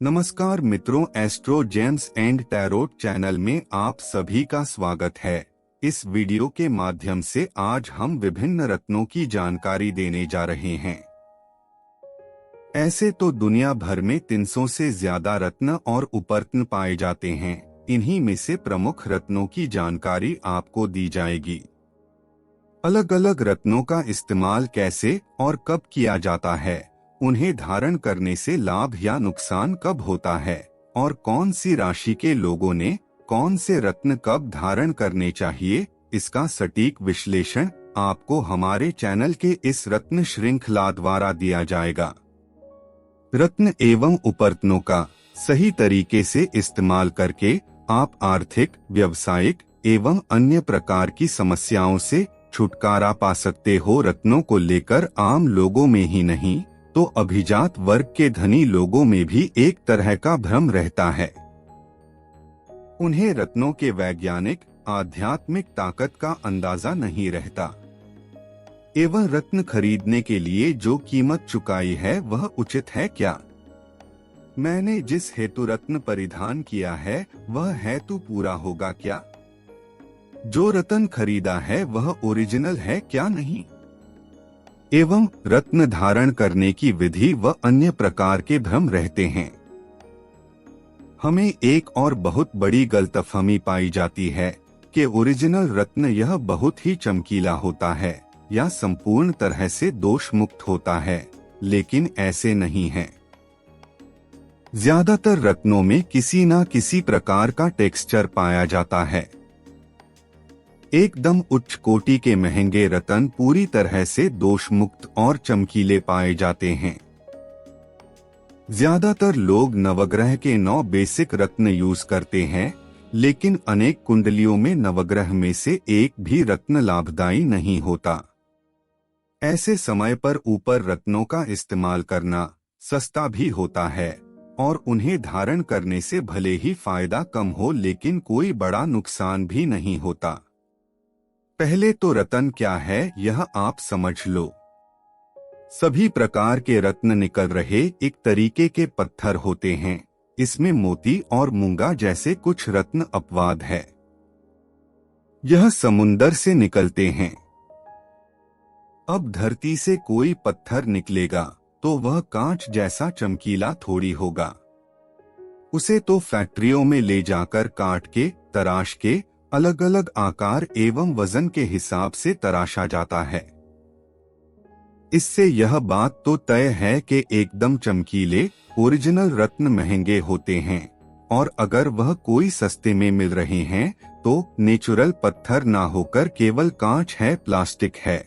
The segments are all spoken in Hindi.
नमस्कार मित्रों, astro James and tarot channel में आप सभी का स्वागत है। इस वीडियो के माध्यम से आज हम विभिन्न रत्नों की जानकारी देने जा रहे हैं। ऐसे तो दुनिया भर में 300 से ज्यादा रत्न और उपरत्न पाए जाते हैं। इन्हीं में से प्रमुख रत्नों की जानकारी आपको दी जाएगी। अलग अलग रत्नों का इस्तेमाल कैसे और कब किया जाता है, उन्हें धारण करने से लाभ या नुकसान कब होता है और कौन सी राशि के लोगों ने कौन से रत्न कब धारण करने चाहिए, इसका सटीक विश्लेषण आपको हमारे चैनल के इस रत्न श्रृंखला द्वारा दिया जाएगा। रत्न एवं उपरत्नों का सही तरीके से इस्तेमाल करके आप आर्थिक, व्यावसायिक एवं अन्य प्रकार की समस्याओं से छुटकारा पा सकते हो। रत्नों को लेकर आम लोगों में ही नहीं तो अभिजात वर्ग के धनी लोगों में भी एक तरह का भ्रम रहता है। उन्हें रत्नों के वैज्ञानिक, आध्यात्मिक ताकत का अंदाजा नहीं रहता एवं रत्न खरीदने के लिए जो कीमत चुकाई है वह उचित है क्या? मैंने जिस हेतु रत्न परिधान किया है वह हेतु पूरा होगा क्या? जो रत्न खरीदा है वह ओरिजिनल है क्या नहीं? एवं रत्न धारण करने की विधि व अन्य प्रकार के भ्रम रहते हैं। हमें एक और बहुत बड़ी गलतफहमी पाई जाती है कि ओरिजिनल रत्न यह बहुत ही चमकीला होता है या संपूर्ण तरह से दोष मुक्त होता है, लेकिन ऐसे नहीं है। ज्यादातर रत्नों में किसी न किसी प्रकार का टेक्सचर पाया जाता है। एकदम उच्च कोटि के महंगे रत्न पूरी तरह से दोष मुक्त और चमकीले पाए जाते हैं। ज्यादातर लोग नवग्रह के 9 बेसिक रत्न यूज करते हैं, लेकिन अनेक कुंडलियों में नवग्रह में से एक भी रत्न लाभदायी नहीं होता। ऐसे समय पर ऊपर रत्नों का इस्तेमाल करना सस्ता भी होता है और उन्हें धारण करने से भले ही फायदा कम हो, लेकिन कोई बड़ा नुकसान भी नहीं होता। पहले तो रत्न क्या है यह आप समझ लो। सभी प्रकार के रत्न निकल रहे एक तरीके के पत्थर होते हैं। इसमें मोती और मूंगा जैसे कुछ रत्न अपवाद है। यह समुंदर से निकलते हैं। अब धरती से कोई पत्थर निकलेगा तो वह कांच जैसा चमकीला थोड़ी होगा। उसे तो फैक्ट्रियों में ले जाकर काट के, तराश के अलग अलग आकार एवं वजन के हिसाब से तराशा जाता है। इससे यह बात तो तय है कि एकदम चमकीले ओरिजिनल रत्न महंगे होते हैं, और अगर वह कोई सस्ते में मिल रहे हैं तो नेचुरल पत्थर ना होकर केवल कांच है, प्लास्टिक है,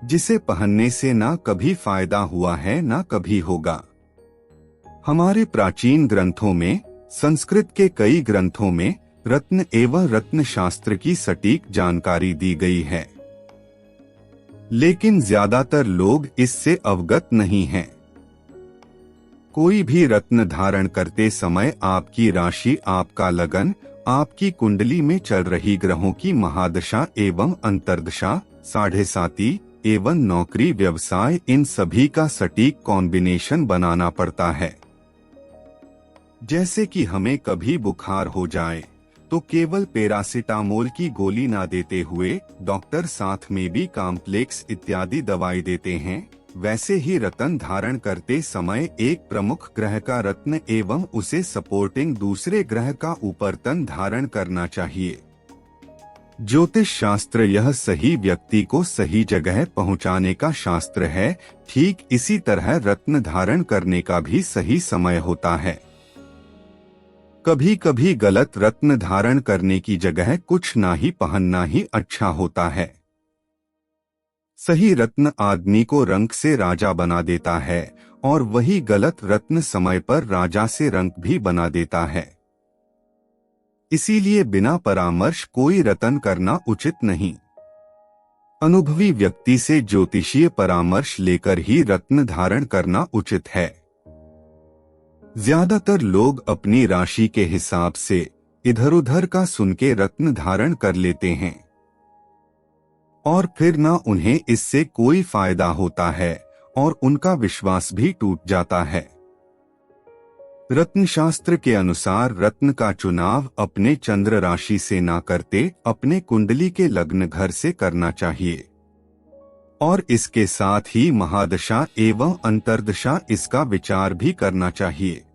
जिसे पहनने से ना कभी फायदा हुआ है ना कभी होगा। हमारे प्राचीन ग्रंथों में, संस्कृत के कई ग्रंथों में रत्न एवं रत्न शास्त्र की सटीक जानकारी दी गई है, लेकिन ज्यादातर लोग इससे अवगत नहीं हैं। कोई भी रत्न धारण करते समय आपकी राशि, आपका लगन, आपकी कुंडली में चल रही ग्रहों की महादशा एवं अंतर्दशा, साढ़े साती एवं नौकरी, व्यवसाय, इन सभी का सटीक कॉम्बिनेशन बनाना पड़ता है। जैसे कि हमें कभी बुखार हो जाए तो केवल पैरासिटामोल की गोली ना देते हुए डॉक्टर साथ में भी कॉम्प्लेक्स इत्यादि दवाई देते हैं, वैसे ही रत्न धारण करते समय एक प्रमुख ग्रह का रत्न एवं उसे सपोर्टिंग दूसरे ग्रह का उपरतन धारण करना चाहिए। ज्योतिष शास्त्र यह सही व्यक्ति को सही जगह पहुंचाने का शास्त्र है। ठीक इसी तरह रत्न धारण करने का भी सही समय होता है। कभी कभी गलत रत्न धारण करने की जगह कुछ ना ही पहनना ही अच्छा होता है। सही रत्न आदमी को रंक से राजा बना देता है और वही गलत रत्न समय पर राजा से रंक भी बना देता है। इसीलिए बिना परामर्श कोई रत्न करना उचित नहीं। अनुभवी व्यक्ति से ज्योतिषीय परामर्श लेकर ही रत्न धारण करना उचित है। ज्यादातर लोग अपनी राशि के हिसाब से इधर उधर का सुन के रत्न धारण कर लेते हैं और फिर ना उन्हें इससे कोई फायदा होता है और उनका विश्वास भी टूट जाता है। रत्न शास्त्र के अनुसार रत्न का चुनाव अपने चंद्र राशि से ना करते अपने कुंडली के लग्न घर से करना चाहिए और इसके साथ ही महादशा एवं अंतर्दशा इसका विचार भी करना चाहिए।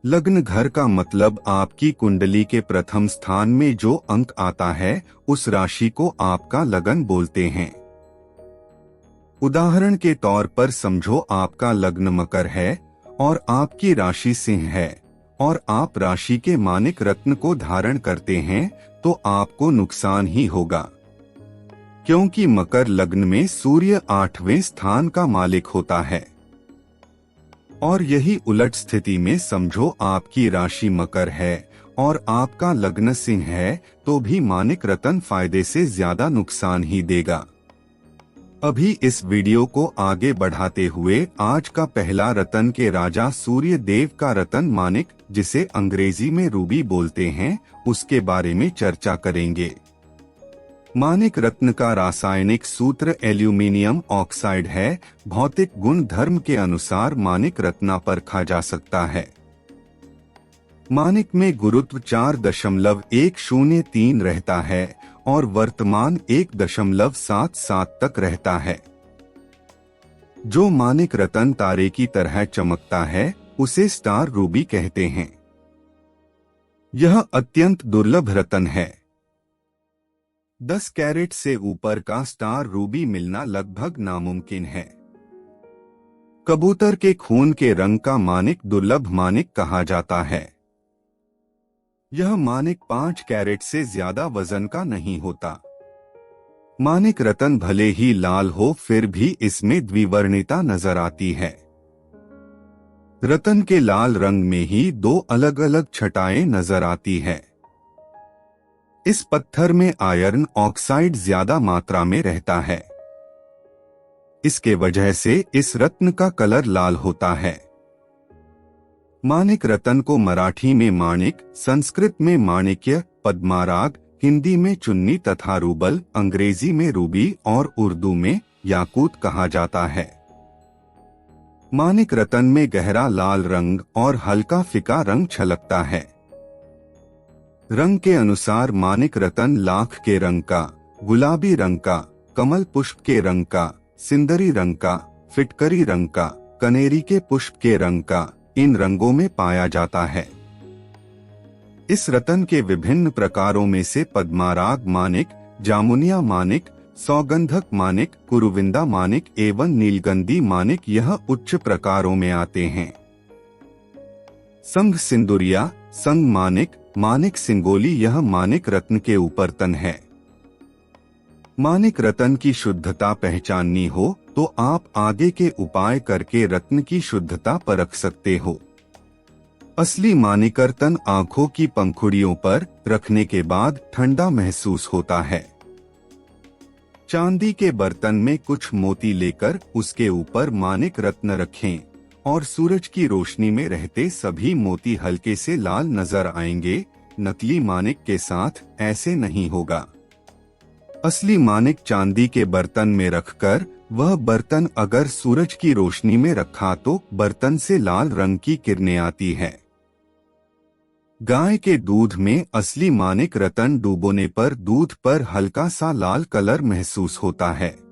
लग्न घर का मतलब आपकी कुंडली के प्रथम स्थान में जो अंक आता है उस राशि को आपका लगन बोलते हैं। उदाहरण के तौर पर समझो आपका लग्न मकर है और आपकी राशि सिंह है और आप राशि के मानिक रत्न को धारण करते हैं तो आपको नुकसान ही होगा, क्योंकि मकर लग्न में सूर्य 8वें स्थान का मालिक होता है। और यही उलट स्थिति में समझो आपकी राशि मकर है और आपका लग्न सिंह है तो भी मानिक रत्न फायदे से ज्यादा नुकसान ही देगा। अभी इस वीडियो को आगे बढ़ाते हुए आज का पहला रत्न के राजा सूर्य देव का रत्न मानिक, जिसे अंग्रेजी में रूबी बोलते हैं, उसके बारे में चर्चा करेंगे। मानिक रत्न का रासायनिक सूत्र एल्यूमिनियम ऑक्साइड है। भौतिक गुण धर्म के अनुसार मानिक रत्न परखा जा सकता है। मानिक में गुरुत्व 4.103 रहता है और वर्तमान 1.77 तक रहता है। जो मानिक रत्न तारे की तरह चमकता है उसे स्टार रूबी कहते हैं। यह अत्यंत दुर्लभ रत्न है। 10 कैरेट से ऊपर का स्टार रूबी मिलना लगभग नामुमकिन है। कबूतर के खून के रंग का मानिक दुर्लभ मानिक कहा जाता है। यह मानिक 5 कैरेट से ज्यादा वजन का नहीं होता। मानिक रत्न भले ही लाल हो फिर भी इसमें द्विवर्णिता नजर आती है। रत्न के लाल रंग में ही 2 अलग अलग छटाएं नजर आती है। इस पत्थर में आयरन ऑक्साइड ज्यादा मात्रा में रहता है। इसके वजह से इस रत्न का कलर लाल होता है। मानिक रत्न को मराठी में माणिक, संस्कृत में माणिक्य, पद्माराग, हिंदी में चुन्नी तथा रूबल, अंग्रेजी में रूबी और उर्दू में याकूत कहा जाता है। मानिक रत्न में गहरा लाल रंग और हल्का फीका रंग छलकता है। रंग के अनुसार मानिक रत्न लाख के रंग का, गुलाबी रंग का, कमल पुष्प के रंग का, सिंदरी रंग का, फिटकरी रंग का, कनेरी के पुष्प के रंग का, इन रंगों में पाया जाता है। इस रत्न के विभिन्न प्रकारों में से पद्माराग मानिक, जामुनिया मानिक, सौगंधक मानिक, कुरुविंदा मानिक एवं नीलगंधी मानिक यह उच्च प्रकारों में आते हैं। संघ सिंदुरिया, संग मानिक, मानिक सिंगोली यह मानिक रत्न के ऊपर तन है। मानिक रत्न की शुद्धता पहचाननी हो तो आप आगे के उपाय करके रत्न की शुद्धता परख सकते हो। असली मानिक रत्न आंखों की पंखुड़ियों पर रखने के बाद ठंडा महसूस होता है। चांदी के बर्तन में कुछ मोती लेकर उसके ऊपर मानिक रत्न रखें और सूरज की रोशनी में रहते सभी मोती हल्के से लाल नजर आएंगे। नकली मानिक के साथ ऐसे नहीं होगा। असली मानिक चांदी के बर्तन में रखकर वह बर्तन अगर सूरज की रोशनी में रखा तो बर्तन से लाल रंग की किरणें आती है। गाय के दूध में असली मानिक रत्न डुबोने पर दूध पर हल्का सा लाल कलर महसूस होता है।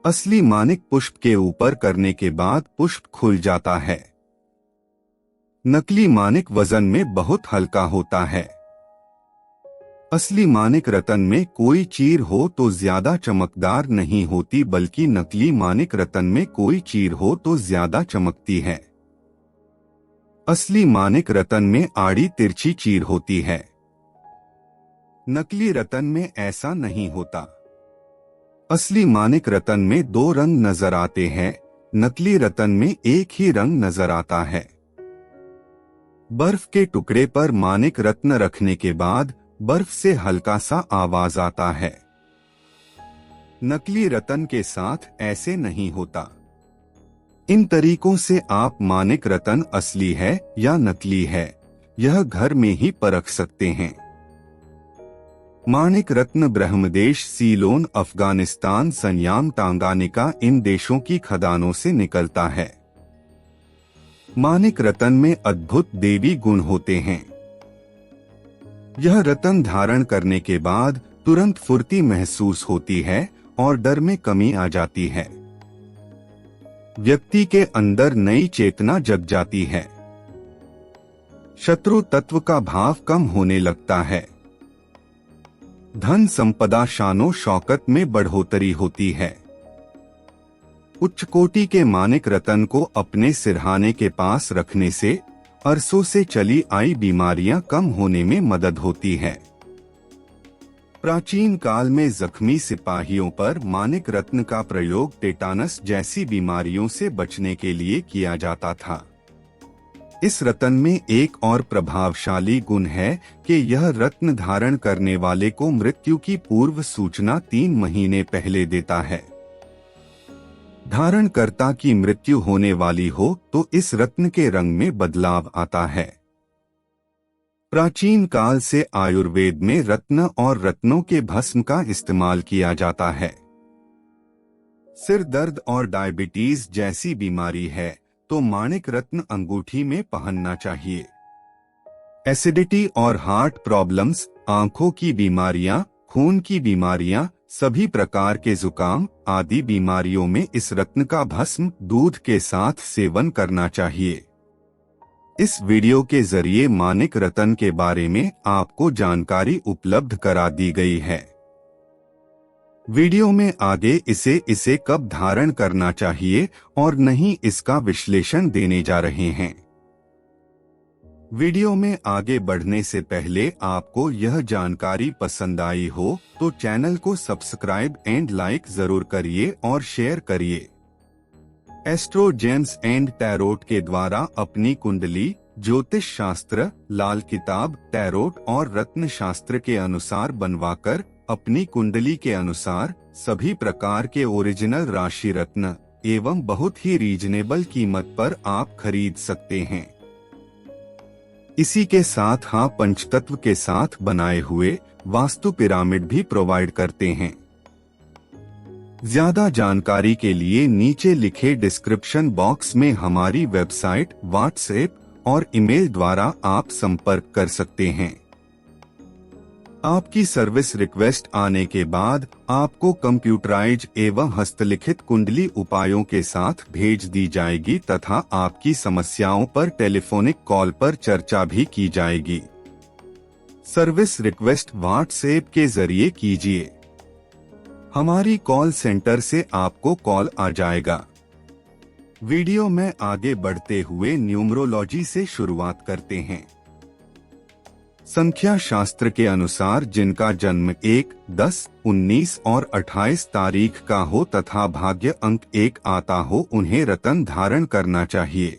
असली मानिक पुष्प के ऊपर करने के बाद पुष्प खुल जाता है। नकली मानिक वजन में बहुत हल्का होता है। असली मानिक रत्न में कोई चीर हो तो ज्यादा चमकदार नहीं होती, बल्कि नकली मानिक रत्न में कोई चीर हो तो ज्यादा चमकती है। असली मानिक रत्न में आड़ी तिरछी चीर होती है। नकली रत्न में ऐसा नहीं होता। असली मानिक रत्न में 2 रंग नजर आते हैं, नकली रत्न में एक ही रंग नजर आता है। बर्फ के टुकड़े पर मानिक रत्न रखने के बाद बर्फ से हल्का सा आवाज आता है। नकली रत्न के साथ ऐसे नहीं होता। इन तरीकों से आप मानिक रत्न असली है या नकली है यह घर में ही परख सकते हैं। मानिक रत्न ब्रह्मदेश, सीलोन, अफगानिस्तान, सन्याम, टांगानिका इन देशों की खदानों से निकलता है। माणिक रत्न में अद्भुत देवी गुण होते हैं। यह रत्न धारण करने के बाद तुरंत फुर्ती महसूस होती है और डर में कमी आ जाती है। व्यक्ति के अंदर नई चेतना जग जाती है। शत्रु तत्व का भाव कम होने लगता है। धन संपदा शानो शौकत में बढ़ोतरी होती है। उच्च कोटि के माणिक रत्न को अपने सिरहाने के पास रखने से अरसों से चली आई बीमारियां कम होने में मदद होती है। प्राचीन काल में जख्मी सिपाहियों पर माणिक रत्न का प्रयोग टेटानस जैसी बीमारियों से बचने के लिए किया जाता था। इस रत्न में एक और प्रभावशाली गुण है कि यह रत्न धारण करने वाले को मृत्यु की पूर्व सूचना 3 महीने पहले देता है। धारणकर्ता की मृत्यु होने वाली हो तो इस रत्न के रंग में बदलाव आता है। प्राचीन काल से आयुर्वेद में रत्न और रत्नों के भस्म का इस्तेमाल किया जाता है। सिर दर्द और डायबिटीज जैसी बीमारी है तो माणिक रत्न अंगूठी में पहनना चाहिए। एसिडिटी और हार्ट प्रॉब्लम्स, आंखों की बीमारियां, खून की बीमारियां, सभी प्रकार के जुकाम आदि बीमारियों में इस रत्न का भस्म दूध के साथ सेवन करना चाहिए। इस वीडियो के जरिए माणिक रत्न के बारे में आपको जानकारी उपलब्ध करा दी गई है। वीडियो में आगे इसे कब धारण करना चाहिए और नहीं इसका विश्लेषण देने जा रहे हैं। वीडियो में आगे बढ़ने से पहले आपको यह जानकारी पसंद आई हो तो चैनल को सब्सक्राइब एंड लाइक जरूर करिए और शेयर करिए। एस्ट्रो जेम्स एंड टैरोट के द्वारा अपनी कुंडली, ज्योतिष शास्त्र, लाल किताब, टैरोट और रत्न शास्त्र के अनुसार बनवाकर अपनी कुंडली के अनुसार सभी प्रकार के ओरिजिनल राशि रत्न एवं बहुत ही रीजनेबल कीमत पर आप खरीद सकते हैं। इसी के साथ पंचतत्व के साथ बनाए हुए वास्तु पिरामिड भी प्रोवाइड करते हैं। ज्यादा जानकारी के लिए नीचे लिखे डिस्क्रिप्शन बॉक्स में हमारी वेबसाइट, व्हाट्सएप और ईमेल द्वारा आप संपर्क कर सकते हैं। आपकी सर्विस रिक्वेस्ट आने के बाद आपको कंप्यूटराइज एवं हस्तलिखित कुंडली उपायों के साथ भेज दी जाएगी तथा आपकी समस्याओं पर टेलीफोनिक कॉल पर चर्चा भी की जाएगी। सर्विस रिक्वेस्ट व्हाट्सएप के जरिए कीजिए। हमारी कॉल सेंटर से आपको कॉल आ जाएगा। वीडियो में आगे बढ़ते हुए न्यूमरोलॉजी से शुरुआत करते हैं। संख्या शास्त्र के अनुसार जिनका जन्म 1, 10, 19 और 28 तारीख का हो तथा भाग्य अंक 1 आता हो उन्हें रत्न धारण करना चाहिए।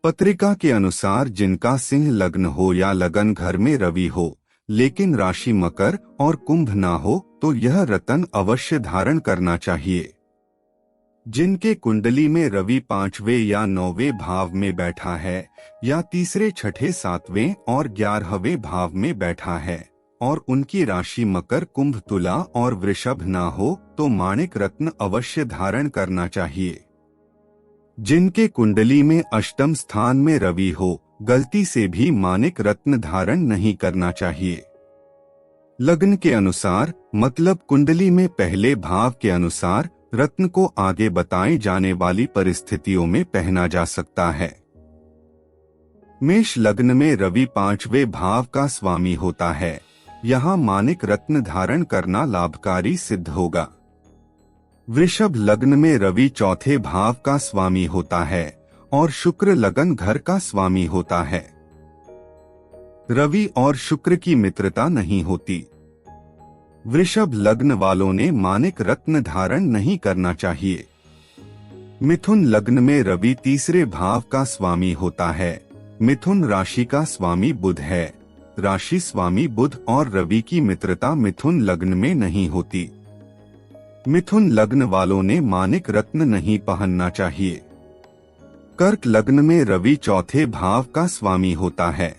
पत्रिका के अनुसार जिनका सिंह लग्न हो या लगन घर में रवि हो लेकिन राशि मकर और कुंभ ना हो तो यह रत्न अवश्य धारण करना चाहिए। जिनके कुंडली में रवि 5वें या 9वें भाव में बैठा है या तीसरे, छठे, 7वें और 11वें भाव में बैठा है और उनकी राशि मकर, कुंभ, तुला और वृषभ ना हो तो माणिक रत्न अवश्य धारण करना चाहिए। जिनके कुंडली में अष्टम स्थान में रवि हो गलती से भी माणिक रत्न धारण नहीं करना चाहिए। लग्न के अनुसार मतलब कुंडली में पहले भाव के अनुसार रत्न को आगे बताई जाने वाली परिस्थितियों में पहना जा सकता है। मेष लग्न में रवि 5वें भाव का स्वामी होता है। यहाँ माणिक रत्न धारण करना लाभकारी सिद्ध होगा। वृषभ लग्न में रवि 4थे भाव का स्वामी होता है और शुक्र लगन घर का स्वामी होता है। रवि और शुक्र की मित्रता नहीं होती। वृषभ लग्न वालों ने माणिक रत्न धारण नहीं करना चाहिए। मिथुन लग्न में रवि 3रे भाव का स्वामी होता है। मिथुन राशि का स्वामी बुध है। राशि स्वामी बुध और रवि की मित्रता मिथुन लग्न में नहीं होती। मिथुन लग्न वालों ने माणिक रत्न नहीं पहनना चाहिए। कर्क लग्न में रवि 4थे भाव का स्वामी होता है।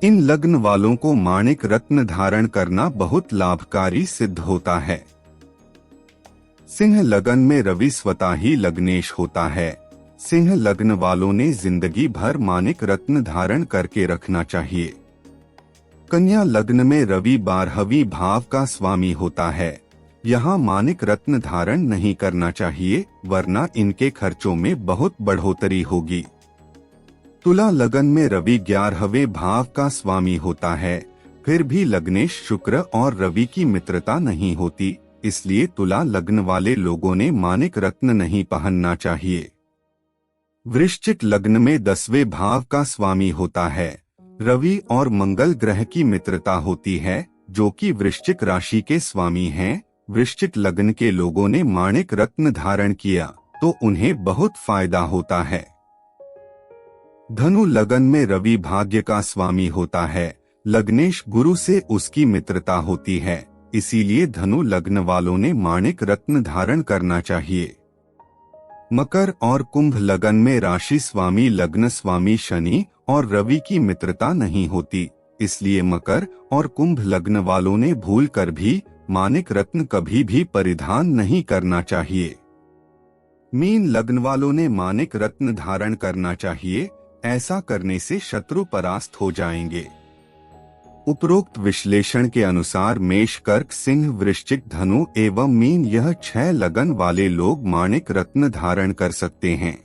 इन लग्न वालों को माणिक रत्न धारण करना बहुत लाभकारी सिद्ध होता है। सिंह लगन में रवि स्वतः ही लग्नेश होता है। सिंह लग्न वालों ने जिंदगी भर माणिक रत्न धारण करके रखना चाहिए। कन्या लग्न में रवि 12वीं भाव का स्वामी होता है। यहाँ माणिक रत्न धारण नहीं करना चाहिए, वरना इनके खर्चों में बहुत बढ़ोतरी होगी। तुला लग्न में रवि 11वें भाव का स्वामी होता है, फिर भी लग्नेश शुक्र और रवि की मित्रता नहीं होती, इसलिए तुला लग्न वाले लोगों ने माणिक रत्न नहीं पहनना चाहिए। वृश्चिक लग्न में 10वें भाव का स्वामी होता है। रवि और मंगल ग्रह की मित्रता होती है, जो कि वृश्चिक राशि के स्वामी हैं। वृश्चिक लग्न के लोगों ने माणिक रत्न धारण किया तो उन्हें बहुत फायदा होता है। धनु लग्न में रवि भाग्य का स्वामी होता है। लग्नेश गुरु से उसकी मित्रता होती है, इसीलिए धनु लग्न वालों ने माणिक रत्न धारण करना चाहिए। मकर और कुंभ लग्न में राशि स्वामी लग्न स्वामी शनि और रवि की मित्रता नहीं होती, इसलिए मकर और कुंभ लग्न वालों ने भूल कर भी माणिक रत्न कभी भी परिधान नहीं करना चाहिए। मीन लग्न वालों ने माणिक रत्न धारण करना चाहिए, ऐसा करने से शत्रु परास्त हो जाएंगे। उपरोक्त विश्लेषण के अनुसार मेष, कर्क, सिंह, वृश्चिक, धनु एवं मीन यह 6 लगन वाले लोग माणिक रत्न धारण कर सकते हैं।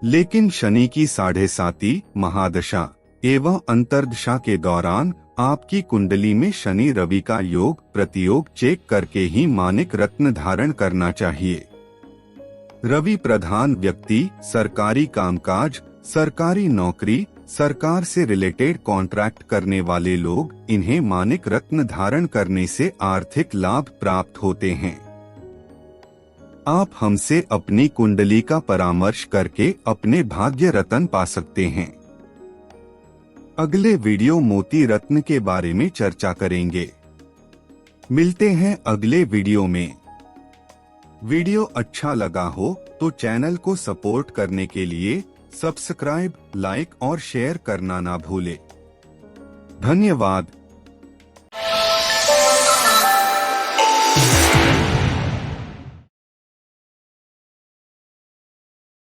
लेकिन शनि की 7.5 महादशा एवं अंतर्दशा के दौरान आपकी कुंडली में शनि रवि का योग प्रतियोग चेक करके ही माणिक रत्न धारण करना चाहिए। रवि प्रधान व्यक्ति, सरकारी कामकाज, सरकारी नौकरी, सरकार से रिलेटेड कॉन्ट्रैक्ट करने वाले लोग, इन्हें माणिक रत्न धारण करने से आर्थिक लाभ प्राप्त होते हैं। आप हमसे अपनी कुंडली का परामर्श करके अपने भाग्य रत्न पा सकते हैं। अगले वीडियो मोती रत्न के बारे में चर्चा करेंगे। मिलते हैं अगले वीडियो में। वीडियो अच्छा लगा हो तो चैनल को सपोर्ट करने के लिए सब्सक्राइब, लाइक और शेयर करना ना भूले। धन्यवाद।